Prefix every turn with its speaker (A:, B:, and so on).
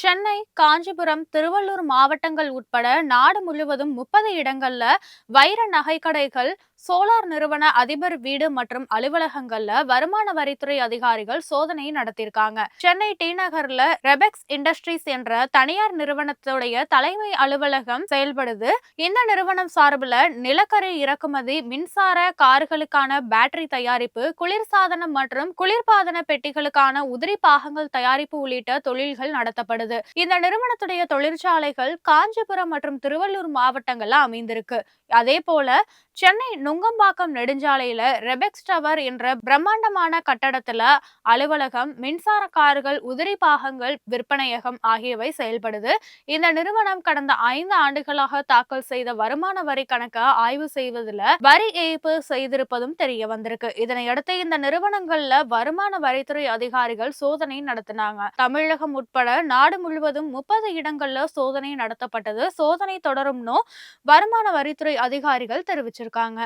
A: சென்னை, காஞ்சிபுரம், திருவள்ளூர் மாவட்டங்கள் உட்பட நாடு முழுவதும் 30 இடங்கள்ல வைர நகைக்கடைகள், சோலார் நிறுவன அதிபர் வீடு மற்றும் அலுவலகங்கள்ல வருமான வரித்துறை அதிகாரிகள் சோதனை நடத்தியிருக்காங்க. சென்னை டி நகர்ல ரெபெக்ஸ் இண்டஸ்ட்ரீஸ் என்ற தனியார் நிறுவனத்துடைய தலைமை அலுவலகம் செயல்படுது. இந்த நிறுவனம் சார்பில் நிலக்கரி இறக்குமதி, மின்சார கார்களுக்கான பேட்டரி தயாரிப்பு, குளிர்சாதனம் மற்றும் குளிர்பாதன பெட்டிகளுக்கான உதிரி பாகங்கள் தயாரிப்பு உள்ளிட்ட தொழில்கள் நடத்தப்படுது. இந்த நிறுவனத்துடைய தொழிற்சாலைகள் காஞ்சிபுரம் மற்றும் திருவள்ளூர் மாவட்டங்கள்ல அமைந்திருக்கு. அதே போல சென்னை நுங்கம்பாக்கம் நெடுஞ்சாலையில ரெபெக்ஸ் டவர் என்ற பிரம்மாண்டமான கட்டடத்துல அலுவலகம், மின்சார கார்கள், உதிரி பாகங்கள் விற்பனையகம் ஆகியவை செயல்படுது. இந்த நிறுவனம் கடந்த 5 ஆண்டுகளாக தாக்கல் செய்த வருமான வரி கணக்கை ஆய்வு செய்வதில் வரி ஏய்ப்பு செய்திருப்பதும் தெரிய வந்திருக்கு. இதனையடுத்து இந்த நிறுவனங்கள்ல வருமான வரித்துறை அதிகாரிகள் சோதனை நடத்தினாங்க. தமிழகம் உட்பட நாடு முழுவதும் 30 இடங்கள்ல சோதனை நடத்தப்பட்டது. சோதனை தொடரும்னு வருமான வரித்துறை அதிகாரிகள் தெரிவிச்சிருக்காங்க.